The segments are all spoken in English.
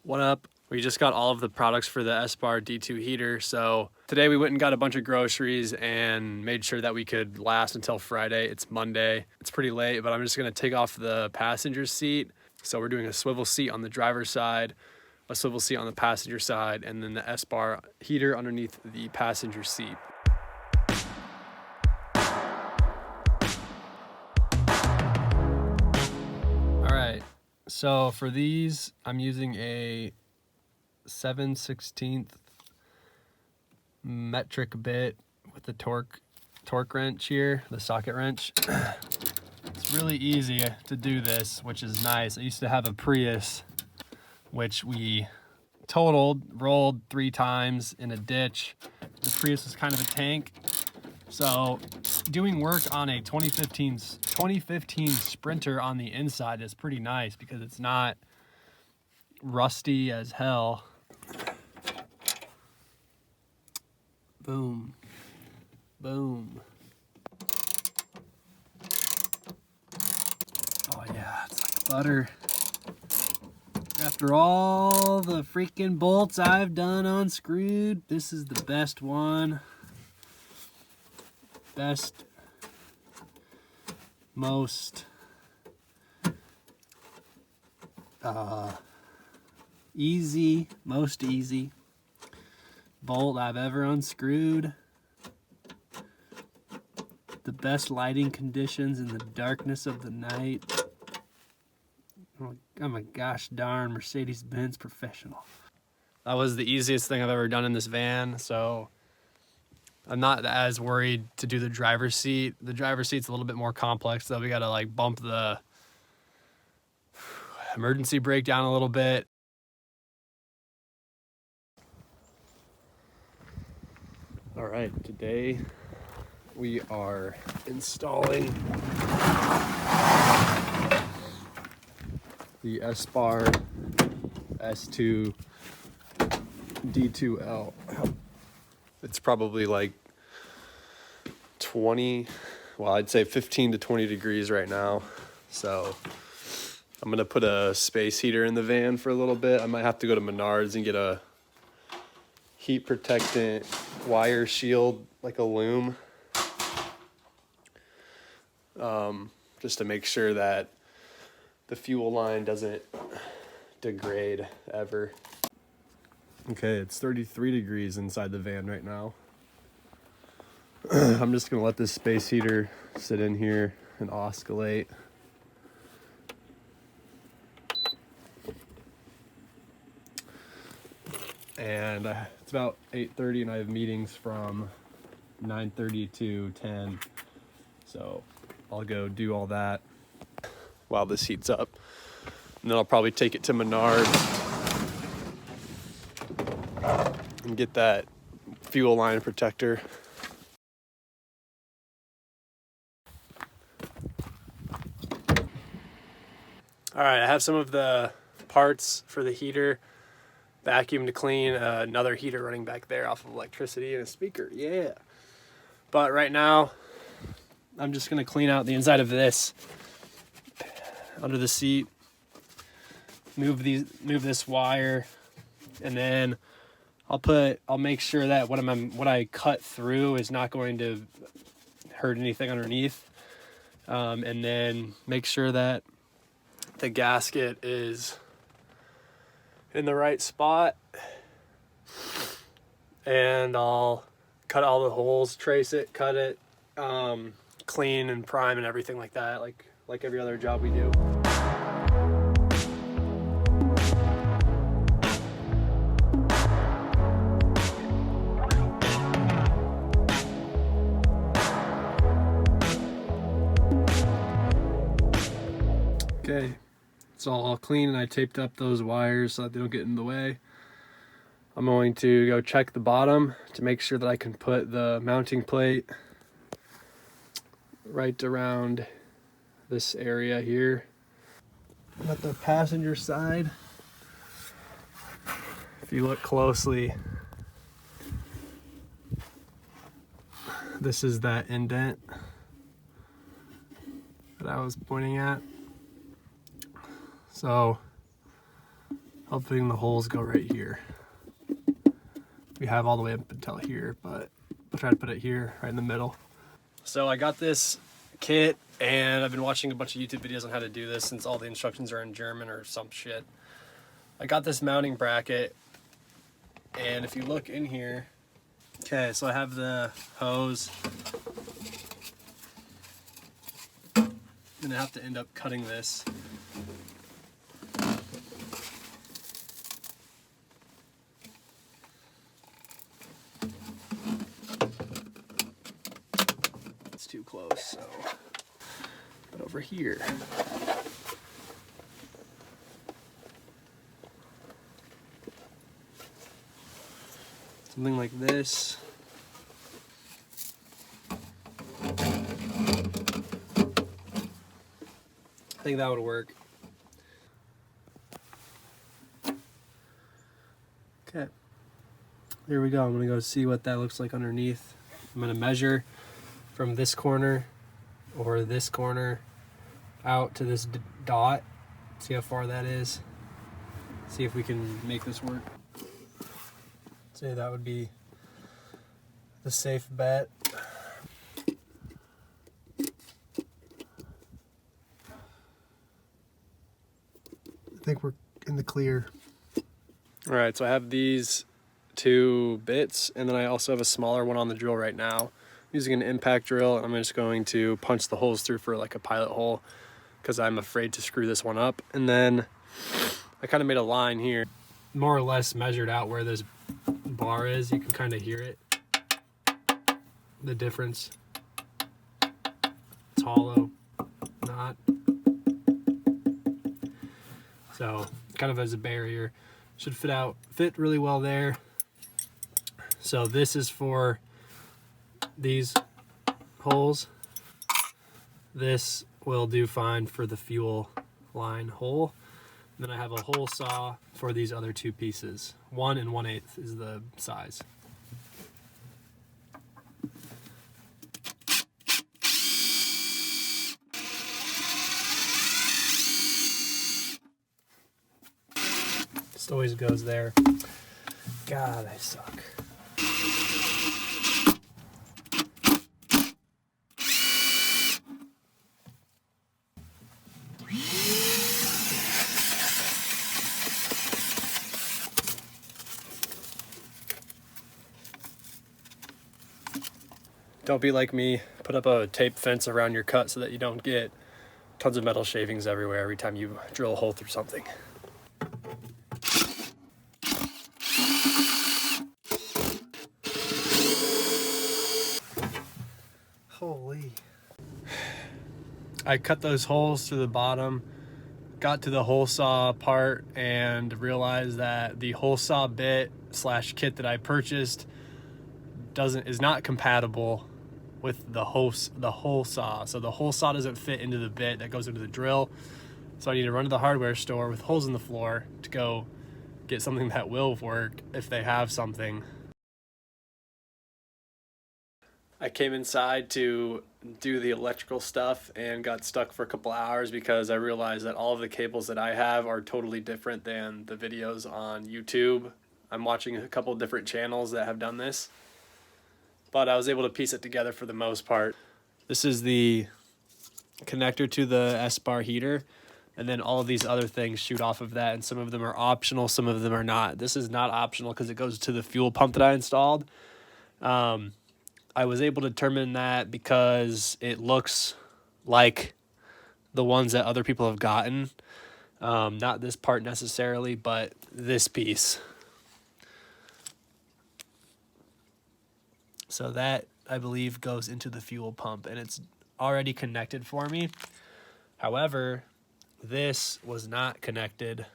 What up? We just got all of the products for the Espar D2 heater. So today we went and got a bunch of groceries and made sure that we could last until Friday. It's Monday. It's pretty late, but I'm just gonna take off the passenger seat. So we're doing a swivel seat on the driver's side, a swivel seat on the passenger side, and then the Espar heater underneath the passenger seat. All right. So for these, I'm using a 7/16 metric bit with the torque wrench here, the socket wrench. It's really easy to do this, which is nice. I used to have a Prius, which we rolled 3 times in a ditch. The Prius was kind of a tank. So doing work on a 2015 Sprinter on the inside is pretty nice because it's not rusty as hell. Boom. Boom. Oh yeah, it's like butter. After all the freaking bolts I've done unscrewed, this is the best one. Best, most most easy bolt I've ever unscrewed. The best lighting conditions in the darkness of the night. I'm a gosh darn Mercedes-Benz professional. That was the easiest thing I've ever done in this van, so I'm not as worried to do the driver's seat. The driver's seat's a little bit more complex, though. We gotta like bump the emergency brake down a little bit. All right, today we are installing the Espar S2 D2L. It's probably like I'd say 15 to 20 degrees right now. So I'm gonna put a space heater in the van for a little bit. I might have to go to Menards and get a heat protectant wire shield, like a loom, just to make sure that the fuel line doesn't degrade ever. Okay, it's 33 degrees inside the van right now. I'm just gonna let this space heater sit in here and oscillate. And it's about 8:30 and I have meetings from 9:30 to 10. So I'll go do all that while this heats up. And then I'll probably take it to Menards and get that fuel line protector. All right, I have some of the parts for the heater, vacuum to clean, another heater running back there off of electricity, and a speaker, yeah. But right now, I'm just gonna clean out the inside of this under the seat, move this wire, and then I'll make sure that what I cut through is not going to hurt anything underneath, and then make sure that the gasket is in the right spot, and I'll cut all the holes, trace it, cut it, clean and prime and everything like that, like every other job we do. Okay, it's all clean and I taped up those wires so that they don't get in the way. I'm going to go check the bottom to make sure that I can put the mounting plate right around this area here. At the passenger side, if you look closely, this is that indent that I was pointing at. So hoping the holes go right here. We have all the way up until here, but I'll try to put it here, right in the middle. So I got this kit, and I've been watching a bunch of YouTube videos on how to do this since all the instructions are in German or some shit. I got this mounting bracket, and if you look in here, okay, so I have the hose. I'm gonna have to end up cutting this. It's too close, so, but over here. Something like this. I think that would work. Okay, there we go. I'm gonna go see what that looks like underneath. I'm gonna measure from this corner or this corner out to this dot. See how far that is. See if we can make this work. Say that would be the safe bet. I think we're in the clear. All right, so I have these 2 bits, and then I also have a smaller one on the drill right now. I'm using an impact drill, and I'm just going to punch the holes through for like a pilot hole because I'm afraid to screw this one up. And then I kind of made a line here, more or less measured out where this bar is. You can kind of hear it, the difference. It's hollow, not. So kind of as a barrier, should fit really well there. So this is for these holes. This will do fine for the fuel line hole. And then I have a hole saw for these other 2 pieces. 1 1/8 is the size. Just always goes there. God, I suck. Don't be like me. Put up a tape fence around your cut so that you don't get tons of metal shavings everywhere every time you drill a hole through something. Holy. I cut those holes to the bottom, got to the hole saw part, and realized that the hole saw bit / kit that I purchased is not compatible with the hole saw. So the hole saw doesn't fit into the bit that goes into the drill. So I need to run to the hardware store with holes in the floor to go get something that will work if they have something. I came inside to do the electrical stuff and got stuck for a couple hours because I realized that all of the cables that I have are totally different than the videos on YouTube. I'm watching a couple different channels that have done this, but I was able to piece it together for the most part. This is the connector to the Espar heater, and then all of these other things shoot off of that, and some of them are optional, some of them are not. This is not optional because it goes to the fuel pump that I installed. I was able to determine that because it looks like the ones that other people have gotten. Not this part necessarily, but this piece. So that, I believe, goes into the fuel pump, and it's already connected for me. However, this was not connected.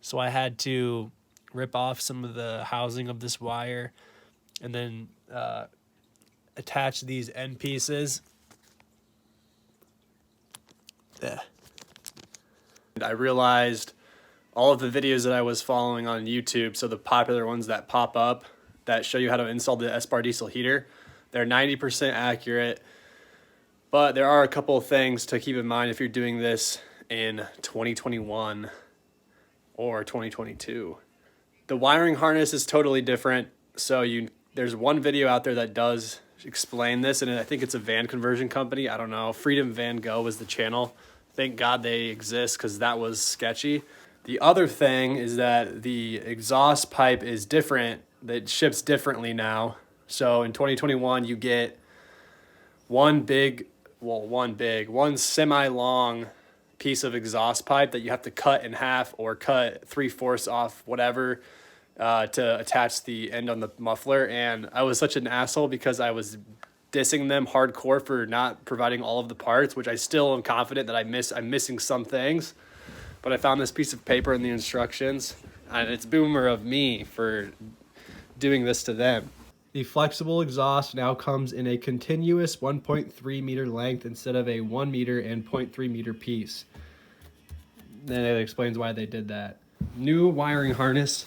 So I had to rip off some of the housing of this wire and then attach these end pieces. I realized all of the videos that I was following on YouTube, so the popular ones that pop up that show you how to install the Espar diesel heater, they're 90% accurate, but there are a couple of things to keep in mind if you're doing this in 2021 or 2022. The wiring harness is totally different. So there's one video out there that does explain this, and I think it's a van conversion company. I don't know. Freedom Van Go is the channel. Thank God they exist, because that was sketchy. The other thing is that the exhaust pipe is different. It ships differently now. So in 2021, you get one semi-long piece of exhaust pipe that you have to cut in half or cut 3/4 off, whatever, to attach the end on the muffler. And I was such an asshole because I was dissing them hardcore for not providing all of the parts, which I still am confident that I'm missing some things. But I found this piece of paper in the instructions, and it's boomer of me for doing this to them. The flexible exhaust now comes in a continuous 1.3 meter length instead of a 1 meter and 0.3 meter piece. Then it explains why they did that. New wiring harness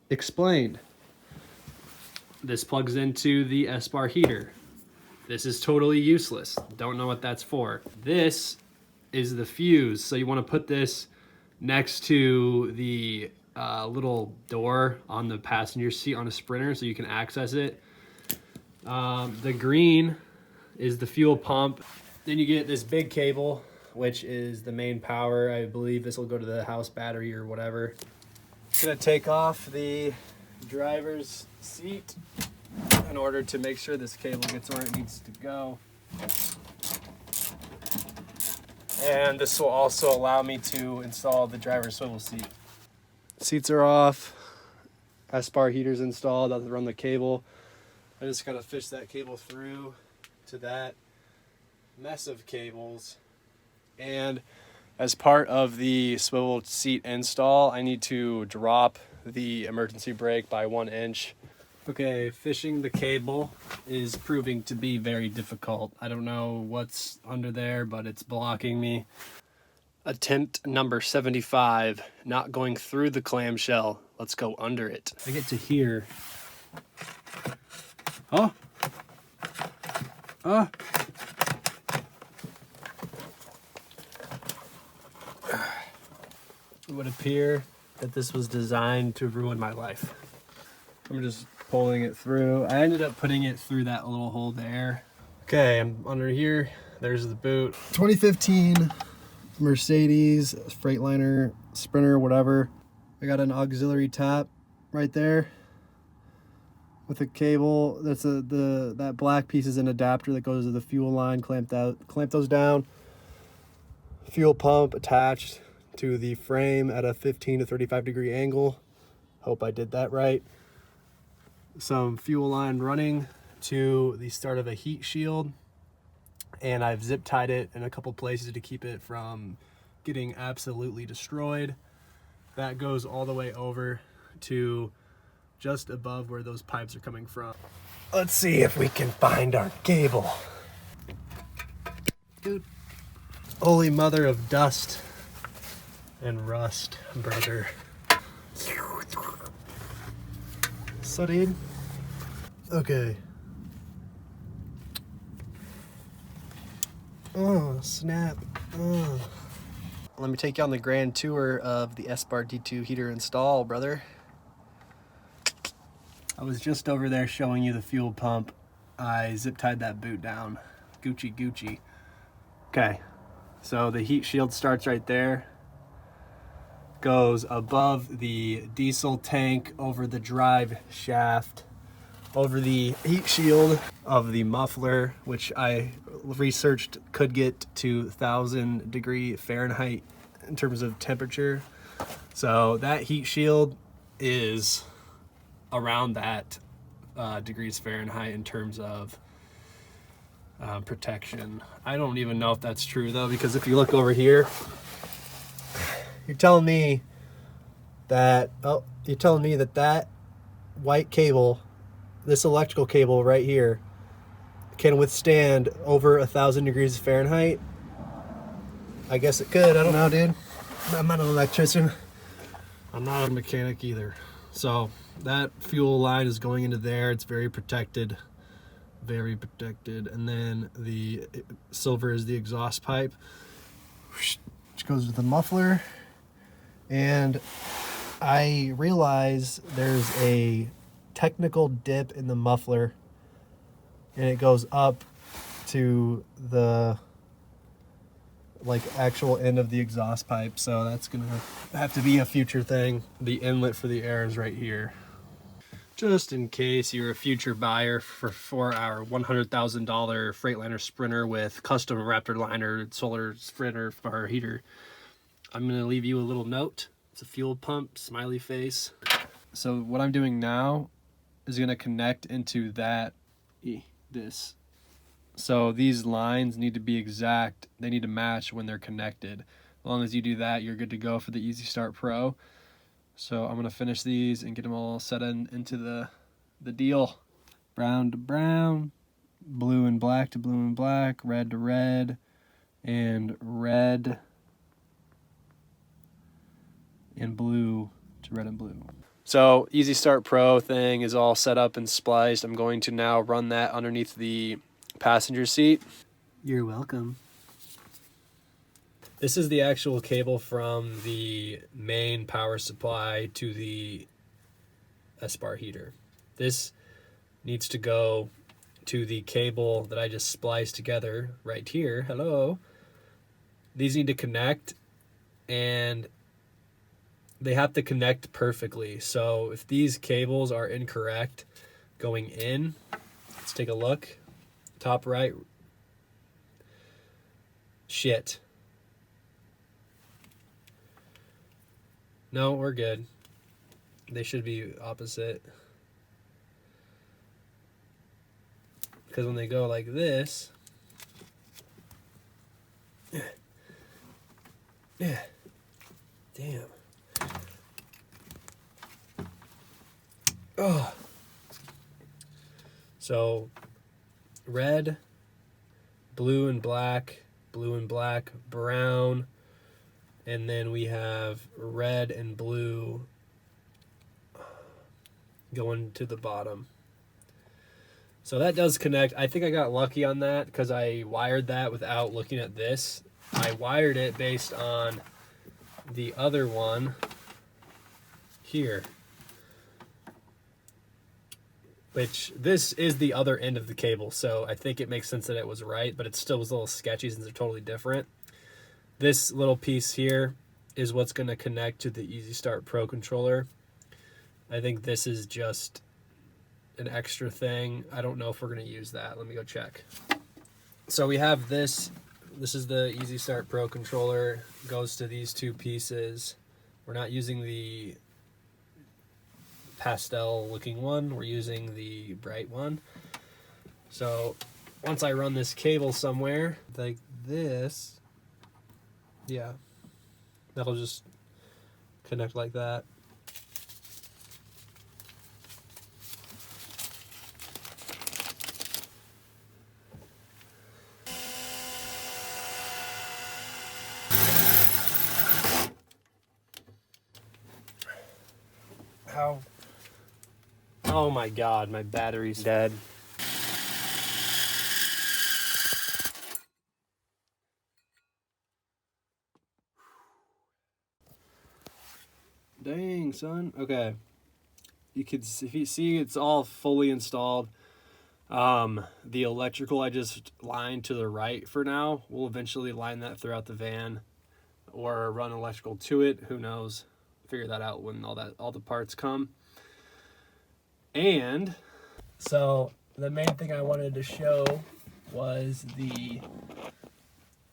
explained. This plugs into the Espar heater. This is totally useless. Don't know what that's for. This is the fuse. So you want to put this next to the little door on the passenger seat on a Sprinter so you can access it. The green is the fuel pump. Then you get this big cable, which is the main power. I believe this will go to the house battery or whatever. I'm gonna take off the driver's seat in order to make sure this cable gets where it needs to go. And this will also allow me to install the driver's swivel seat. Seats are off. Espar heater's installed. I'll run the cable. I just gotta fish that cable through to that mess of cables. And as part of the swivel seat install, I need to drop the emergency brake by 1 inch. Okay, fishing the cable is proving to be very difficult. I don't know what's under there, but it's blocking me. Attempt number 75, not going through the clamshell. Let's go under it. I get to here. Oh. Oh. It would appear that this was designed to ruin my life. I'm just pulling it through. I ended up putting it through that little hole there. Okay, I'm under here. There's the boot. 2015 Mercedes Freightliner Sprinter, whatever. I got an auxiliary tap right there with a cable. That's that black piece is an adapter that goes to the fuel line. Clamp those down. Fuel pump attached to the frame at a 15 to 35 degree angle. Hope I did that right. Some fuel line running to the start of a heat shield, and I've zip tied it in a couple places to keep it from getting absolutely destroyed. That goes all the way over to just above where those pipes are coming from. Let's see if we can find our cable. Dude, holy mother of dust and rust, brother. So, dude. Okay. Oh, snap. Oh. Let me take you on the grand tour of the Espar D2 heater install, brother. I was just over there showing you the fuel pump. I zip tied that boot down. Gucci, Gucci. Okay. So the heat shield starts right there. Goes above the diesel tank, over the drive shaft, over the heat shield of the muffler, which I researched could get to 1,000 degree Fahrenheit in terms of temperature. So that heat shield is around that degrees Fahrenheit in terms of protection. I don't even know if that's true though, because if you look over here, you're telling me that that white cable, this electrical cable right here, can withstand over 1,000 degrees Fahrenheit? I guess it could. I don't know, dude. I'm not an electrician. I'm not a mechanic either. So that fuel line is going into there. It's very protected. Very protected. And then the silver is the exhaust pipe, which goes to the muffler. And I realize there's a technical dip in the muffler, and it goes up to the actual end of the exhaust pipe. So that's gonna have to be a future thing. The inlet for the air is right here. Just in case you're a future buyer for our $100,000 Freightliner Sprinter with custom Raptor liner solar Sprinter for heater, I'm gonna leave you a little note. It's a fuel pump, smiley face. So what I'm doing now is gonna connect into this. So these lines need to be exact. They need to match when they're connected. As long as you do that, you're good to go for the Easy Start Pro. So I'm gonna finish these and get them all set into the deal. Brown to brown, blue and black to blue and black, red to red, and red and blue to red and blue. So Easy Start Pro thing is all set up and spliced. I'm going to now run that underneath the passenger seat. You're welcome. This is the actual cable from the main power supply to the Espar heater. This needs to go to the cable that I just spliced together right here. Hello. These need to connect, and they have to connect perfectly. So if these cables are incorrect going in, let's take a look. Top right. Shit. No, we're good. They should be opposite. Because when they go like this, yeah, damn. Oh. So red, blue and black, brown, and then we have red and blue going to the bottom. So that does connect. I think I got lucky on that because I wired that without looking at this. I wired it based on the other one here, which this is the other end of the cable. So I think it makes sense that it was right, but it still was a little sketchy since they're totally different. This little piece here is what's going to connect to the Easy Start Pro controller. I think this is just an extra thing. I don't know if we're going to use that. Let me go check. So we have this. This is the Easy Start Pro controller. It goes to these two pieces. We're not using the pastel looking one. We're using the bright one. So once I run this cable somewhere like this, yeah, that'll just connect like that. How? Oh my God, my battery's dead. Dang, son. Okay. If you see, it's all fully installed. The electrical I just lined to the right for now. We'll eventually line that throughout the van or run electrical to it. Who knows? Figure that out when all the parts come. And so the main thing I wanted to show was the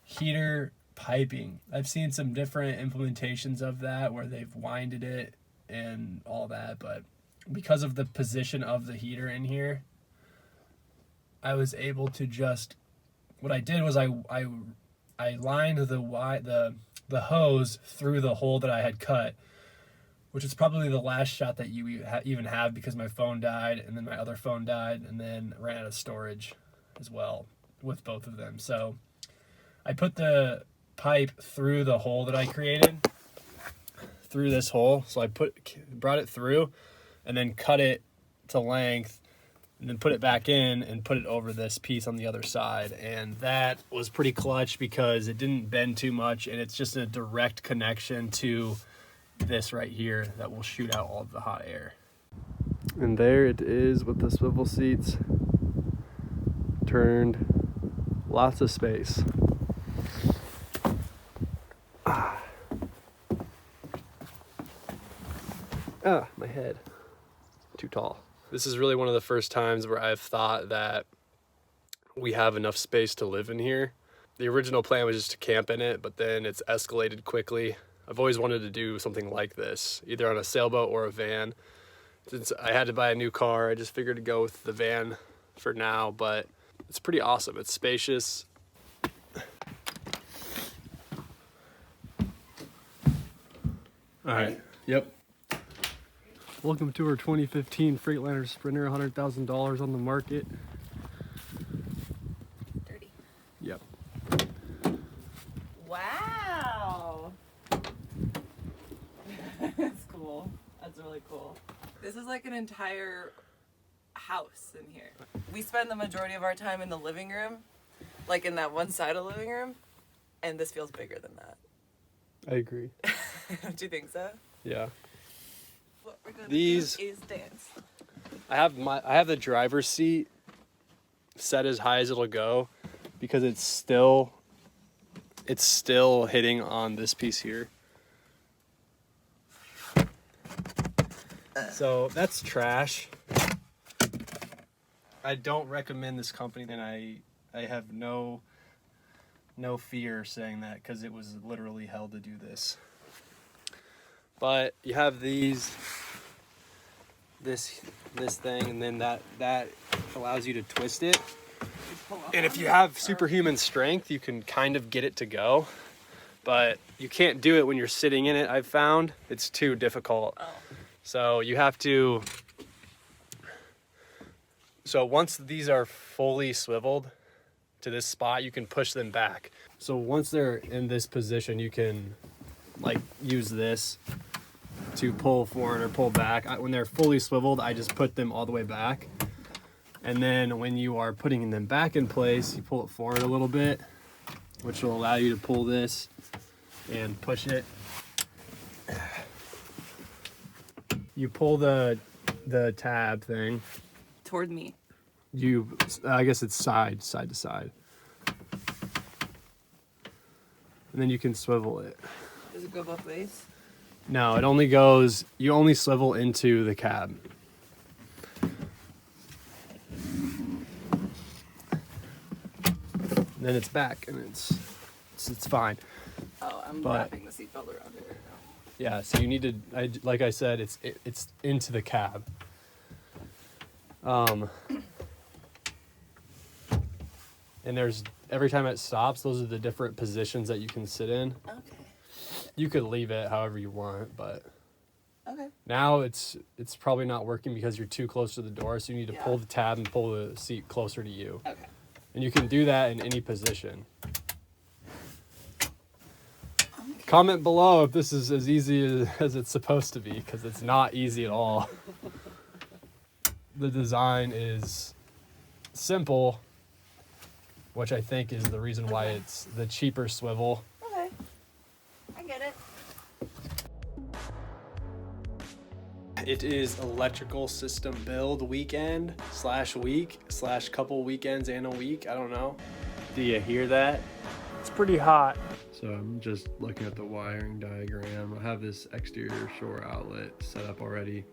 heater piping. I've seen some different implementations of that where they've winded it and all that, but because of the position of the heater in here, I was able to just, what I did was I lined the hose through the hole that I had cut, which is probably the last shot that you even have because my phone died and then my other phone died and then ran out of storage as well with both of them. So I put the pipe through the hole that I created, through this hole. So I brought it through and then cut it to length and then put it back in and put it over this piece on the other side. And that was pretty clutch because it didn't bend too much and it's just a direct connection to this right here that will shoot out all of the hot air. And there it is with the swivel seats turned. Lots of space. My head. Too tall. This is really one of the first times where I've thought that we have enough space to live in here. The original plan was just to camp in it, but then it's escalated quickly. I've always wanted to do something like this, either on a sailboat or a van. Since I had to buy a new car, I just figured to go with the van for now, but it's pretty awesome. It's spacious. All right. Yep. Welcome to our 2015 Freightliner Sprinter, $100,000 on the market. Dirty. Yep. Wow. That's cool. That's really cool. This is like an entire house in here. We spend the majority of our time in the living room, like in that one side of the living room, and this feels bigger than that. I agree. Do you think so? Yeah. What we're gonna These do is dance. I have the driver's seat set as high as it'll go because it's still hitting on this piece here. So that's trash. I don't recommend this company, and I have no fear saying that because it was literally hell to do this. But you have this thing, and then that allows you to twist it. And if you have superhuman strength, you can kind of get it to go. But you can't do it when you're sitting in it, I've found. It's too difficult. Oh. So you have to... So once these are fully swiveled to this spot, you can push them back. So once they're in this position, you can like use this to pull forward or pull back. When they're fully swiveled, I just put them all the way back. And then when you are putting them back in place, you pull it forward a little bit, which will allow you to pull this and push it. You pull the tab thing. Toward me. I guess it's side to side. And then you can swivel it. Does it go both ways? No, it only goes, you only swivel into the cab. And then it's back and it's fine. Oh, I'm But- wrapping the seatbelt around it right now. Yeah, so you need to, like I said, it's into the cab. And there's, every time it stops, those are the different positions that you can sit in. Okay. You could leave it however you want, but Okay. now it's probably not working because you're too close to the door, so you need to Yeah. pull the tab and pull the seat closer to you. Okay. And you can do that in any position. Comment below if this is as easy as it's supposed to be, because it's not easy at all. The design is simple, which I think is the reason why it's the cheaper swivel. Okay. I get it. It is electrical system build weekend /week/ couple weekends and a week. I don't know. Do you hear that? It's pretty hot. So I'm just looking at the wiring diagram. I have this exterior shore outlet set up already.